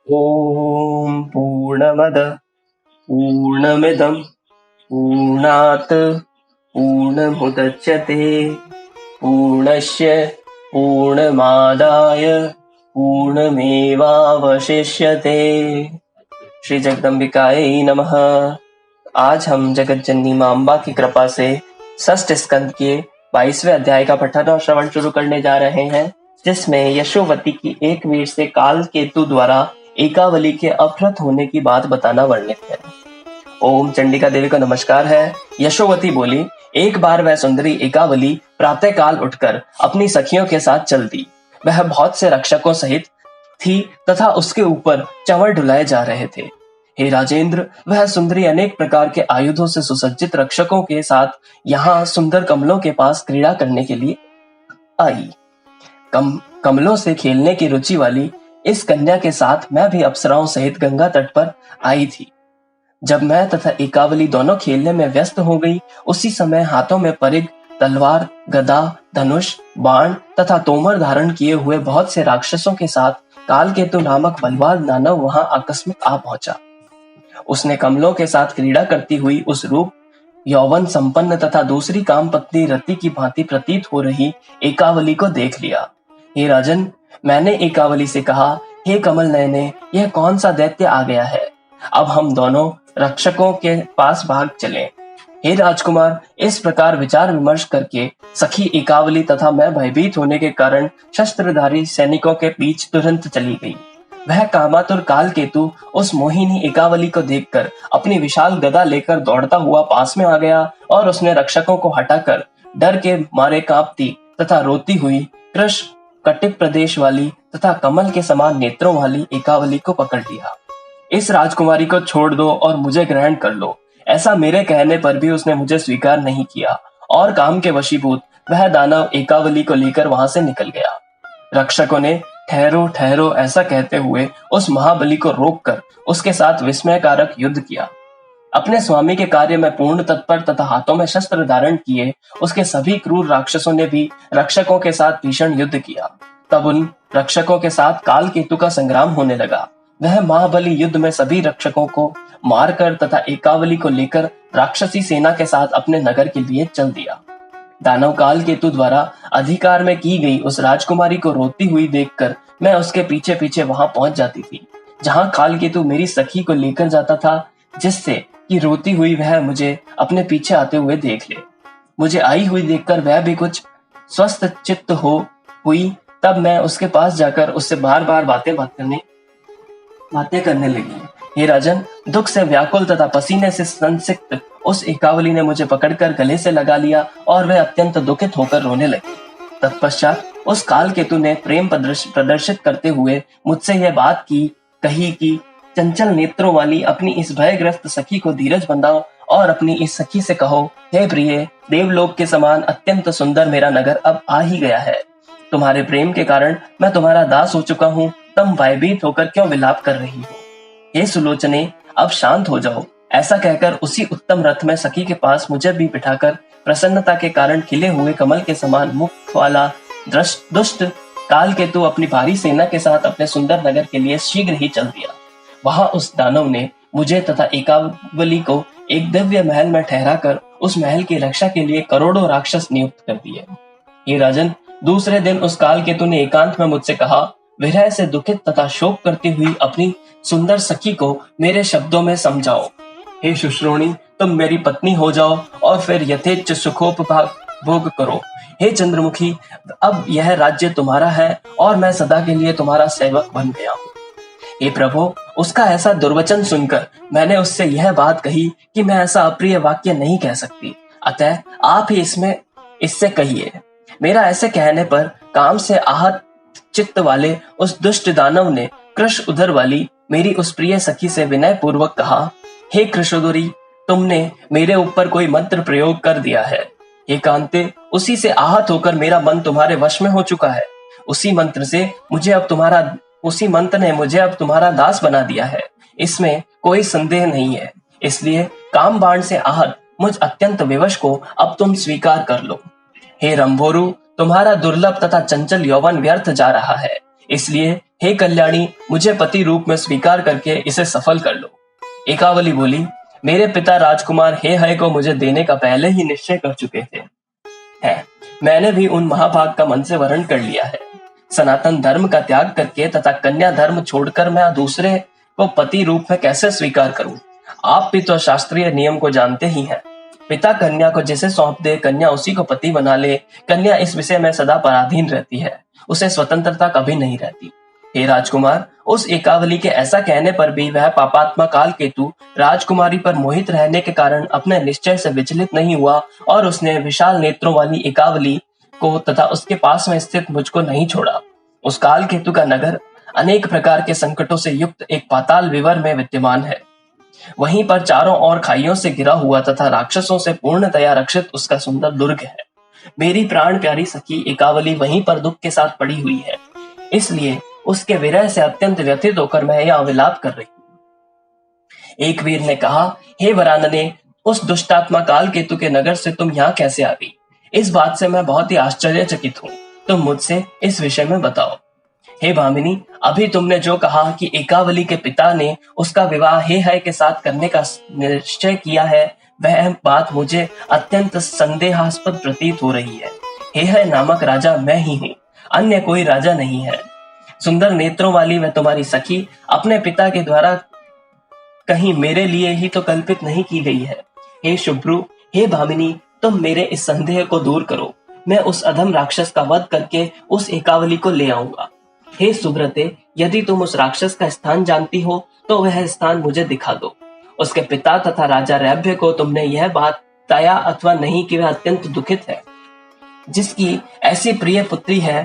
ॐ पूर्णमद पूर्णमिदं पूर्णात् पूर्णमुदच्यते पूर्णस्य पूर्णमादाय पूर्णमेवावशिष्यते। श्री जगदम्बिकायै नमः। आज हम जगत जननी मां अम्बा की कृपा से षष्ठ स्कंद के 22वें अध्याय का पठन और श्रवण शुरू करने जा रहे हैं, जिसमें यशोवती की एक वीर से काल केतु द्वारा एकावली के अपहृत होने की बात बताना वर्णित है। ओम चंडिका देवी को नमस्कार है। यशोवती बोली, एक बार वह सुंदरी एकावली प्रातः काल उठकर अपनी सखियों के साथ चल दी। वह बहुत से रक्षकों सहित थी तथा उसके ऊपर चंवर ढुलाए जा रहे थे। हे राजेंद्र, वह सुंदरी अनेक प्रकार के आयुधों से सुसज्जित रक्षकों के साथ यहाँ सुंदर कमलों के पास क्रीड़ा करने के लिए आई। कमलों से खेलने की रुचि वाली इस कन्या के साथ मैं भी अप्सराओं सहित गंगा तट पर आई थी। जब मैं तथा एकावली दोनों खेलने में व्यस्त हो गई, उसी समय हाथों में परिघ, तलवार, गदा, धनुष, बाण तथा तोमर धारण किए हुए बहुत से राक्षसों के साथ कालकेतु नामक बलवान दानव वहां आकस्मिक आ पहुंचा। उसने कमलों के साथ क्रीड़ा करती हुई उस रूप, यौवन संपन्न तथा दूसरी काम पत्नी रति की भांति प्रतीत हो रही एकावली को देख लिया। हे राजन, मैंने एकावली से कहा, हे कमल नयने, यह कौन सा दैत्य आ गया है? अब हम दोनों रक्षकों के पास भाग चलें। हे राजकुमार, इस प्रकार विचार विमर्श करके सखी एकावली तथा मैं भयभीत होने के कारण शस्त्रधारी सैनिकों के बीच तुरंत चली गई। वह कामातुर कालकेतु उस मोहिनी एकावली को देखकर अपनी विशाल गदा लेकर दौड़ता हुआ पास में आ गया और उसने रक्षकों को हटाकर डर के मारे कांपती तथा रोती हुई कृश कटिक प्रदेश वाली तथा कमल के समान नेत्रों वाली एकावली को पकड़ लिया। इस राजकुमारी को छोड़ दो और मुझे ग्रहण कर लो, ऐसा मेरे कहने पर भी उसने मुझे स्वीकार नहीं किया और काम के वशीभूत वह दानव एकावली को लेकर वहां से निकल गया। रक्षकों ने ठहरो ठहरो ऐसा कहते हुए उस महाबली को रोककर उसके साथ विस्मयकारक युद्ध किया। अपने स्वामी के कार्य में पूर्ण तत्पर तथा हाथों में शस्त्र धारण किए उसके सभी क्रूर राक्षसों ने भी रक्षकों के साथ भीषण युद्ध किया। तब उन रक्षकों के साथ कालकेतु का संग्राम होने लगा। वह महाबली युद्ध में सभी रक्षकों को मारकर तथा एकावली को लेकर राक्षसी सेना के साथ अपने नगर के लिए चल दिया। दानव कालकेतु द्वारा अधिकार में की गई उस राजकुमारी को रोती हुई देखकर मैं उसके पीछे पीछे वहां पहुंच जाती थी, जहां कालकेतु मेरी सखी को लेकर जाता था, जिससे कि रोती हुई वह मुझे अपने पीछे आते हुए देख ले। मुझे आई हुई देखकर वह भी कुछ स्वस्थ चित्त हुई। तब मैं उसके पास जाकर उससे बार बार बातें करने लगी। हे राजन, दुख से व्याकुल तथा पसीने से संसिक्त उस एकावली ने मुझे पकड़कर गले से लगा लिया और वह अत्यंत दुखित होकर रोने लगी। तत्पश्चात उस कालकेतु ने प्रेम प्रदर्शित करते हुए मुझसे यह बात कही कि चंचल नेत्रों वाली अपनी इस भयग्रस्त सखी को धीरज बंधाओ और अपनी इस सखी से कहो, हे प्रिय, देवलोक के समान अत्यंत सुंदर मेरा नगर अब आ ही गया है। तुम्हारे प्रेम के कारण मैं तुम्हारा दास हो चुका हूँ। तुम भयभीत होकर क्यों विलाप कर रही हो? हे सुलोचने, अब शांत हो जाओ। ऐसा कहकर उसी उत्तम रथ में सखी के पास मुझे भी बिठाकर प्रसन्नता के कारण खिले हुए कमल के समान मुख वाला दुष्ट कालकेतु अपनी भारी सेना के साथ अपने सुंदर नगर के लिए शीघ्र ही चल दिया। वहां उस दानव ने मुझे तथा एकावली को एक दिव्य महल में ठहरा कर उस महल की रक्षा के लिए करोड़ों राक्षस नियुक्त कर दिए। हे राजन, दूसरे दिन उस कालकेतु ने एकांत में मुझसे कहा, विरह से दुखित तथा शोक करती हुई अपनी सुंदर सखी को मेरे शब्दों में समझाओ। हे शुश्रोणी, तुम मेरी पत्नी हो जाओ और फिर यथेच्छ सुखोपभोग करो। हे चंद्रमुखी, अब यह राज्य तुम्हारा है और मैं सदा के लिए तुम्हारा सेवक बन गया हूँ। हे प्रभु, उसका ऐसा दुर्वचन सुनकर मैंने उससे यह बात कही कि मैं ऐसा अप्रिय वाक्य नहीं कह सकती, अतः आप ही इससे कहिए। मेरा ऐसे कहने पर काम से आहत चित्त वाले उस दुष्ट दानव ने कृश उदर वाली मेरी उस प्रिय सखी से विनय पूर्वक कहा, हे कृशोदरी, तुमने मेरे ऊपर कोई मंत्र प्रयोग कर दिया है। हे कांते, उसी से आहत होकर मेरा मन तुम्हारे वश में हो चुका है। उसी मंत्र ने मुझे अब तुम्हारा दास बना दिया है, इसमें कोई संदेह नहीं है। इसलिए काम बाण से आहत मुझ अत्यंत विवश को अब तुम स्वीकार कर लो। हे रंभोरु, तुम्हारा दुर्लभ तथा चंचल यौवन व्यर्थ जा रहा है, इसलिए हे कल्याणी, मुझे पति रूप में स्वीकार करके इसे सफल कर लो। एकावली बोली, मेरे पिता राजकुमार हे हय को मुझे देने का पहले ही निश्चय कर चुके थे। मैंने भी उन महाभाग का मन से वर्ण कर लिया है। सनातन धर्म का त्याग करके तथा कन्या धर्म छोड़कर मैं दूसरे को पति रूप में कैसे स्वीकार करूं? आप भी तो शास्त्रीय नियम को जानते ही हैं। पिता कन्या को जिसे सौंप दे, कन्या उसी को पति बना ले। कन्या इस विषय में सदा पराधीन रहती है, उसे स्वतंत्रता कभी नहीं रहती। हे राजकुमार, उस एकावली के ऐसा कहने पर भी वह पापात्मा कालकेतु राजकुमारी पर मोहित रहने के कारण अपने निश्चय से विचलित नहीं हुआ और उसने विशाल नेत्रों वाली एकावली को तथा उसके पास में स्थित मुझको नहीं छोड़ा। उस कालकेतु का नगर अनेक प्रकार के संकटों से युक्त एक पाताल विवर में विद्यमान है। वहीं पर चारों ओर खाइयों से घिरा हुआ तथा राक्षसों से पूर्णतया रक्षित उसका सुंदर दुर्ग है। मेरी प्राण प्यारी सखी एकावली वहीं पर दुख के साथ पड़ी हुई है, इसलिए उसके विरह से अत्यंत व्यथित होकर मैं यह विलाप कर रही हूँ। एक वीर ने कहा, हे वरानने, उस दुष्टात्मा कालकेतु के नगर से तुम यहाँ कैसे आ गई? इस बात से मैं बहुत ही आश्चर्यचकित हूँ। तुम मुझसे इस विषय में बताओ। हे भामिनी, अभी तुमने जो कहा कि एकावली के पिता ने उसका विवाह हे हय के साथ करने का निश्चय किया है, वह बात मुझे अत्यंत संदेहास्पद प्रतीत हो रही है। हे हय नामक राजा मैं ही हूँ, अन्य कोई राजा नहीं है। सुंदर नेत्रों वाली वह तुम्हारी सखी अपने पिता के द्वारा कहीं मेरे लिए ही तो कल्पित नहीं की गई है। हे शुभ्रु, हे भामिनी, तुम मेरे इस संदेह को दूर करो। मैं उस अधम राक्षस का वध करके उस एकावली को ले आऊंगा। हे सुब्रते, यदि तुम उस राक्षस का स्थान जानती हो तो वह स्थान मुझे दिखा दो। उसके पिता तथा राजा रैभ्य को तुमने यह बात बताया अथवा नहीं कि वह अत्यंत दुखित है? जिसकी ऐसी प्रिय पुत्री है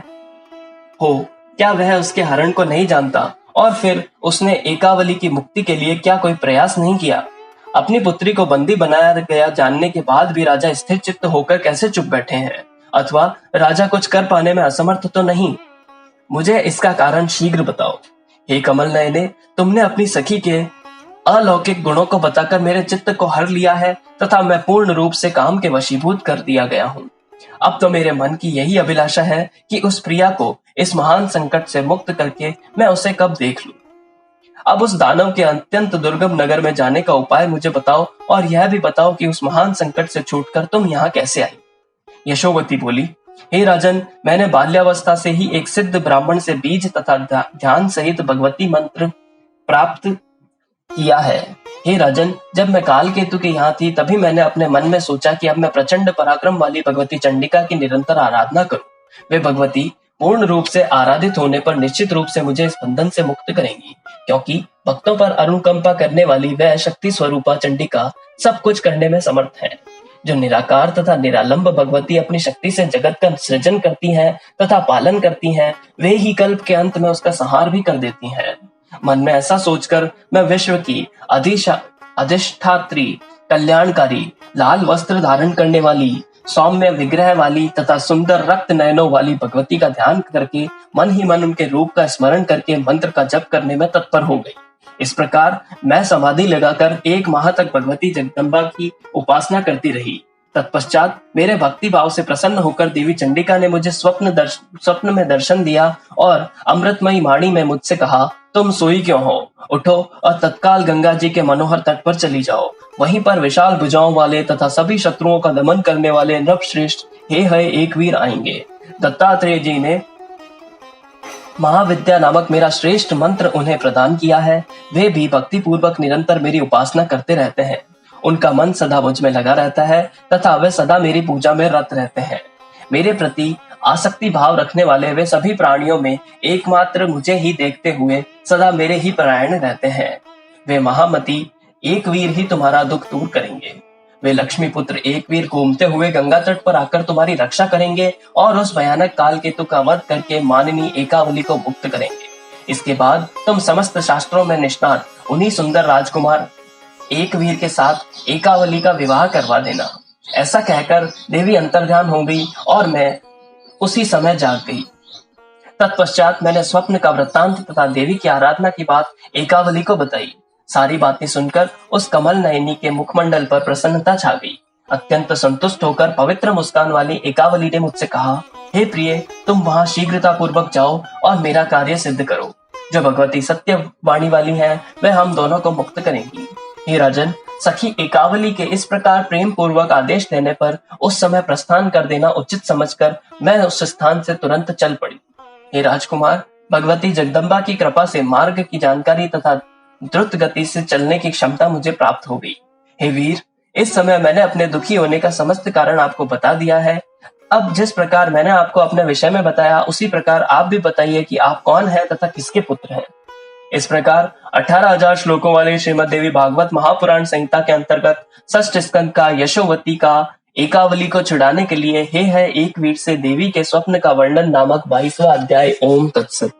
हो, क्या वह उसके हरण को नहीं जानता? और फिर उसने एकावली की मुक्ति के लिए क्या कोई प्रयास नहीं किया? अपनी पुत्री को बंदी बनाया गया जानने के बाद भी राजा स्थिर चित्त होकर कैसे चुप बैठे हैं? अथवा राजा कुछ कर पाने में असमर्थ तो नहीं? मुझे इसका कारण शीघ्र बताओ। हे कमल नयने, तुमने अपनी सखी के अलौकिक गुणों को बताकर मेरे चित्त को हर लिया है तथा मैं पूर्ण रूप से काम के वशीभूत कर दिया गया हूँ। अब तो मेरे मन की यही अभिलाषा है कि उस प्रिया को इस महान संकट से मुक्त करके मैं उसे कब देख लूं। अब उस दानव के अत्यंत दुर्गम नगर में जाने का उपाय मुझे बताओ और यह भी बताओ कि उस महान संकट से छूटकर तुम यहाँ कैसे आई? यशोवती बोली, हे राजन, मैंने बाल्यावस्था से ही एक सिद्ध ब्राह्मण से बीज तथा ध्यान सहित भगवती मंत्र प्राप्त किया है। हे राजन, जब मैं कालकेतु के यहाँ थी तभी मैंने अपने मन में सोचा कि अब मैं प्रचंड पराक्रम वाली भगवती चंडिका की निरंतर आराधना करूं। वे भगवती पूर्ण रूप से आराधित होने पर निश्चित रूप से मुझे इस बंधन से मुक्त करेंगी, क्योंकि भक्तों पर अनुकंपा करने वाली वह शक्ति स्वरूपा चंडिका सब कुछ करने में समर्थ है। जो निराकार तथा निरालंब भगवती अपनी शक्ति से जगत का सृजन करती हैं तथा पालन करती हैं, वे ही कल्प के अंत में उसका संहार भी कर देती हैं। मन में ऐसा सोचकर मैं विश्व की अधिष्ठात्री, कल्याणकारी, लाल वस्त्र धारण करने वाली, सौम्य विग्रह वाली तथा सुंदर रक्त नयनों वाली भगवती का ध्यान करके मन ही मन उनके रूप का स्मरण करके मंत्र का जप करने में तत्पर हो गई। इस प्रकार मैं समाधि लगाकर 1 माह तक भगवती जगदम्बा की उपासना करती रही। तत्पश्चात मेरे भक्ति भाव से प्रसन्न होकर देवी चंडिका ने मुझे स्वप्न में दर्शन दिया और अमृतमयी वाणी में मुझसे कहा, तुम सोई क्यों हो? उठो और तत्काल गंगा जी के मनोहर तट पर चली जाओ। वहीं पर विशाल भुजाओं वाले तथा सभी शत्रुओं का दमन करने वाले नृपश्रेष्ठ हे हय एक वीर आएंगे। दत्तात्रेय जी ने महाविद्या नामक मेरा श्रेष्ठ मंत्र उन्हें प्रदान किया है। वे भी भक्ति पूर्वक निरंतर मेरी उपासना करते रहते हैं। उनका मन सदा मुझ में लगा रहता है तथा वे सदा मेरी पूजा में रत रहते हैं। मेरे प्रति आसक्ति भाव रखने वाले वे सभी प्राणियों में एकमात्र मुझे ही देखते हुए सदा मेरे ही परायण रहते हैं। वे महामती एक वीर ही तुम्हारा दुख दूर करेंगे। वे लक्ष्मी पुत्र एक वीर घूमते हुए गंगा तट पर आकर तुम्हारी रक्षा करेंगे और उस भयानक कालकेतु का वध करके माननी एकावली को मुक्त करेंगे। इसके बाद तुम समस्त शास्त्रों में निष्णात उन्हीं सुंदर राजकुमार एक वीर के साथ एकावली का विवाह करवा देना। ऐसा कहकर देवी अंतर्ध्यान हो गई और मैं उसी समय जाग गई। तत्पश्चात मैंने स्वप्न का वृत्तांत तथा देवी की आराधना की बात एकावली को बताई। सारी बातें सुनकर उस कमल नयनी के मुखमंडल पर प्रसन्नता छा गई। अत्यंत संतुष्ट होकर पवित्र मुस्कान वाली एकावली ने मुझसे कहा, हे प्रिय, तुम वहां शीघ्रता पूर्वक जाओ और मेरा कार्य सिद्ध करो। जो भगवती सत्य वाणी वाली हैं, वे हम दोनों को मुक्त करेंगी। हे राजन, सखी एकावली के इस प्रकार प्रेम पूर्वक आदेश देने पर उस समय प्रस्थान कर देना उचित समझकर मैं उस स्थान से तुरंत चल पड़ी। हे राजकुमार, भगवती जगदम्बा की कृपा से मार्ग की जानकारी तथा द्रुत गति से चलने की क्षमता मुझे प्राप्त हो गई। हे वीर, इस समय मैंने अपने दुखी होने का समस्त कारण आपको बता दिया है। अब जिस प्रकार मैंने आपको अपने विषय में बताया, उसी प्रकार आप भी बताइए कि आप कौन हैं तथा किसके पुत्र हैं। इस प्रकार 18,000 श्लोकों वाले श्रीमद् देवी भागवत महापुराण संहिता के अंतर्गत षष्ठ स्कंद का यशोवती का एकावली को छुड़ाने के लिए हे है एक वीर से देवी के स्वप्न का वर्णन नामक 22वां अध्याय। ओम तत्सत।